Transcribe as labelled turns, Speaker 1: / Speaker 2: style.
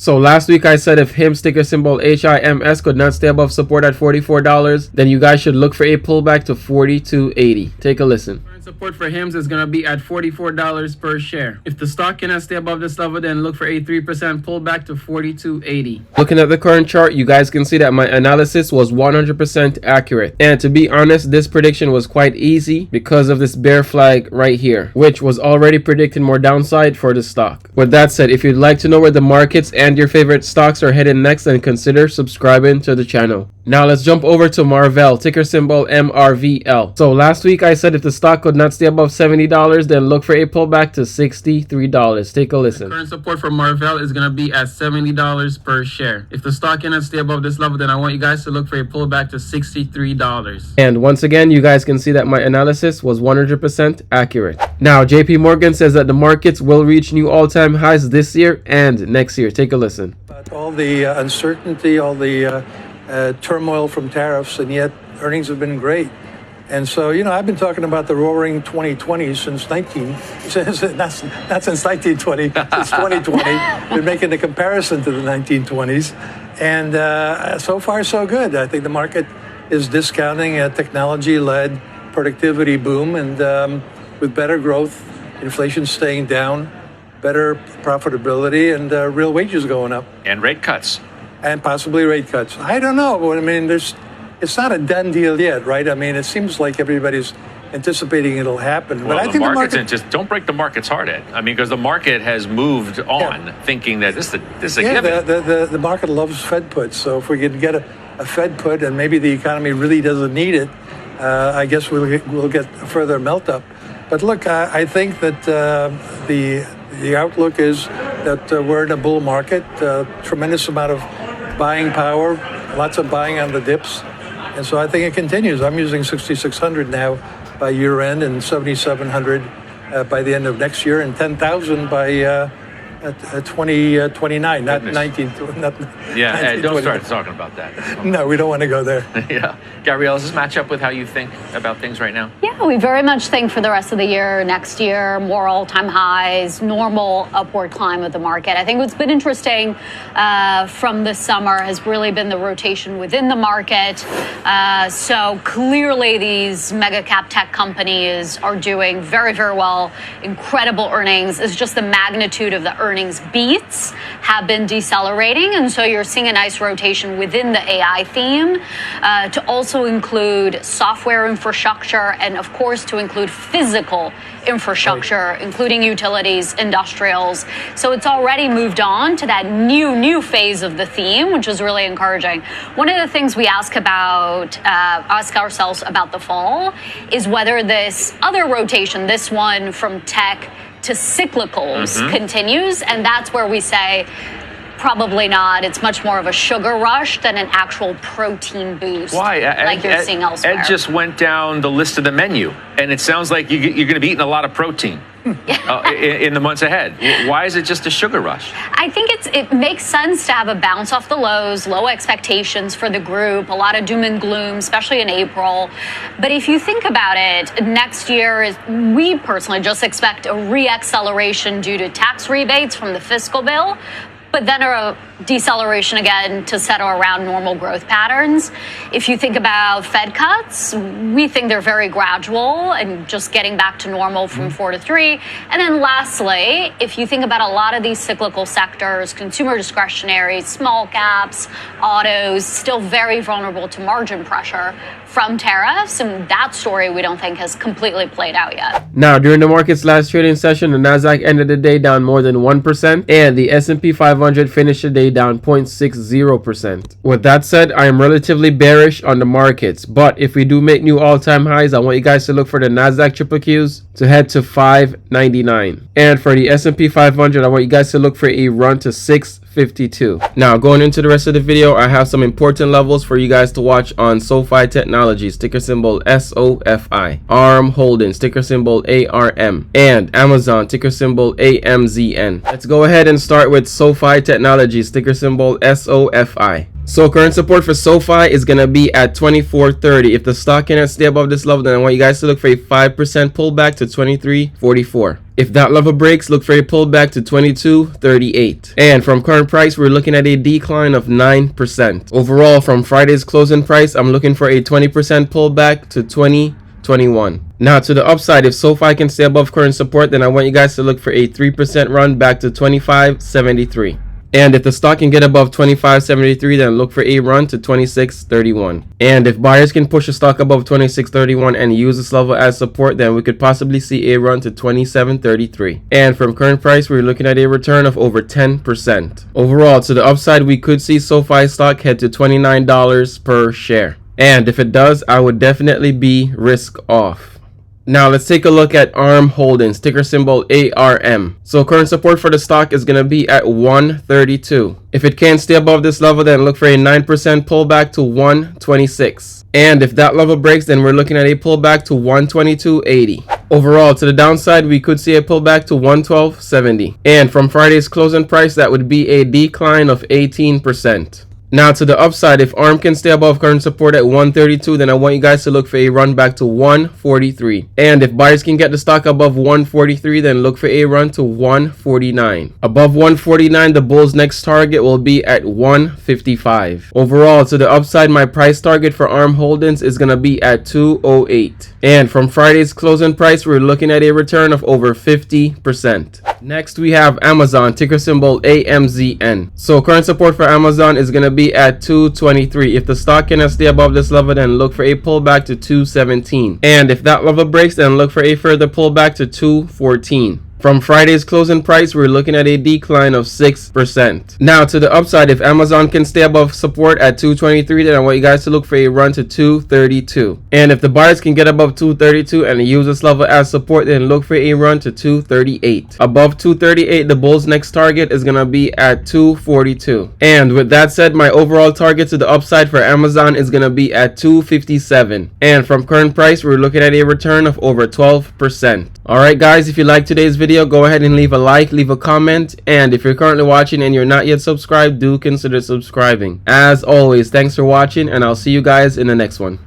Speaker 1: So last week I said if HIMS, ticker symbol HIMS, could not stay above support at $44, then you guys should look for a pullback to $42.80. Take a listen. Support for HIMS is going to be at $44 per share. If the stock cannot stay above this level, then look for a 3% pullback to $42.80. Looking at the current chart, you guys can see that my analysis was 100% accurate. And to be honest, this prediction was quite easy because of this bear flag right here, which was already predicting more downside for the stock. With that said, if you'd like to know where the markets and your favorite stocks are headed next, then consider subscribing to the channel. Now let's jump over to Marvell, ticker symbol MRVL. So last week I said if the stock could not stay above $70, then look for a pullback to $63. Take a listen. The current support for Marvell is going to be at $70 per share. If the stock cannot stay above this level, then I want you guys to look for a pullback to $63. And once again, you guys can see that my analysis was 100% accurate. Now, JP Morgan says that the markets will reach new all-time highs this year and next year. Take a listen.
Speaker 2: All the uncertainty, all the turmoil from tariffs, and yet earnings have been great. And so, I've been talking about the roaring 2020s since not since 1920, since 2020. Been making the comparison to the 1920s. And so far, so good. I think the market is discounting a technology-led productivity boom, and with better growth, inflation staying down, better profitability, and real wages going up.
Speaker 3: And rate cuts.
Speaker 2: And possibly rate cuts. I don't know. I mean, it's not a done deal yet, right? I mean, it seems like everybody's anticipating it'll happen.
Speaker 3: Well,
Speaker 2: but I think the market
Speaker 3: just don't break the market's heart, Ed. I mean, because the market has moved on, thinking that this is a given.
Speaker 2: The market loves Fed puts. So if we can get a Fed put, and maybe the economy really doesn't need it, I guess we'll get a further melt up. But look, I think that the outlook is that we're in a bull market, tremendous amount of buying power, lots of buying on the dips. And so I think it continues. I'm using 6,600 now by year end, and 7,700 by the end of next year, and 10,000 by 2029, not 19.
Speaker 3: Yeah, Ed, don't start talking about that.
Speaker 2: No, we don't want to go there.
Speaker 3: Yeah. Gabrielle, does this match up with how you think about things right now?
Speaker 4: Yeah, we very much think for the rest of the year, next year, more all-time highs, normal upward climb of the market. I think what's been interesting from this summer has really been the rotation within the market. So clearly these mega cap tech companies are doing very, very well. Incredible earnings. It's just the magnitude of the earnings beats have been decelerating, and so you're seeing a nice rotation within the AI theme to also include software infrastructure, and of course to include physical infrastructure, including utilities, industrials. So it's already moved on to that new phase of the theme, which is really encouraging. One of the things we ask ourselves about the fall is whether this other rotation, this one from tech to cyclicals, continues, and that's where we say probably not. It's much more of a sugar rush than an actual protein boost.
Speaker 3: Why?
Speaker 4: Like you're seeing elsewhere.
Speaker 3: Ed just went down the list of the menu, and it sounds like you're going to be eating a lot of protein in the months ahead. Why is it just a sugar rush?
Speaker 4: I think it makes sense to have a bounce off the lows, low expectations for the group, a lot of doom and gloom, especially in April. But if you think about it, next year, we personally just expect a re-acceleration due to tax rebates from the fiscal bill, but then a deceleration again to settle around normal growth patterns. If you think about Fed cuts, we think they're very gradual and just getting back to normal from 4 to 3. And then lastly, if you think about a lot of these cyclical sectors, consumer discretionary, small caps, autos, still very vulnerable to margin pressure from tariffs, and that story we don't think has completely played out yet.
Speaker 1: Now, during the market's last trading session, the Nasdaq ended the day down more than 1%, and the S&P 500 finished the day down 0.60%. With that said, I am relatively bearish on the markets, but if we do make new all-time highs, I want you guys to look for the Nasdaq triple Qs to head to 599, and for the S&P 500, I want you guys to look for a run to 652. Now, going into the rest of the video, I have some important levels for you guys to watch on SOFI Technologies, ticker symbol SOFI, ARM Holdings, ticker symbol ARM, and Amazon, ticker symbol AMZN. Let's go ahead and start with SOFI Technologies, ticker symbol SOFI. So current support for SOFI is going to be at 24.30. If the stock cannot stay above this level, then I want you guys to look for a 5% pullback to 23.44. If that level breaks, look for a pullback to 22.38. And from current price, we're looking at a decline of 9%. Overall, from Friday's closing price, I'm looking for a 20% pullback to 20.21. Now to the upside, if SOFI can stay above current support, then I want you guys to look for a 3% run back to 25.73. And if the stock can get above 25.73, then look for a run to 26.31. And if buyers can push the stock above 26.31 and use this level as support, then we could possibly see a run to 27.33. And from current price, we're looking at a return of over 10%. Overall, to the upside, we could see SOFI stock head to $29 per share. And if it does, I would definitely be risk off. Now let's take a look at ARM Holdings, ticker symbol ARM. So current support for the stock is going to be at 132. If it can't stay above this level, then look for a 9% pullback to 126. And if that level breaks, then we're looking at a pullback to 122.80. Overall, to the downside, we could see a pullback to 112.70. And from Friday's closing price, that would be a decline of 18%. Now to the upside, if ARM can stay above current support at 132, then I want you guys to look for a run back to 143. And if buyers can get the stock above 143, then look for a run to 149. Above 149, the bull's next target will be at 155. Overall, to the upside, my price target for ARM Holdings is going to be at 208. And from Friday's closing price, we're looking at a return of over 50%. Next, we have Amazon, ticker symbol AMZN. So current support for Amazon is going to be at 223. If the stock cannot stay above this level, then look for a pullback to 217. And if that level breaks, then look for a further pullback to 214. From Friday's closing price, we're looking at a decline of 6%. Now to the upside, if Amazon can stay above support at 223, then I want you guys to look for a run to 232. And if the buyers can get above 232 and use this level as support, then look for a run to 238. Above 238, the bull's next target is going to be at 242. And with that said, my overall target to the upside for Amazon is going to be at 257. And from current price, we're looking at a return of over 12%. Alright guys, if you like today's video, go ahead and leave a like, leave a comment, and if you're currently watching and you're not yet subscribed, do consider subscribing. As always, thanks for watching, and I'll see you guys in the next one.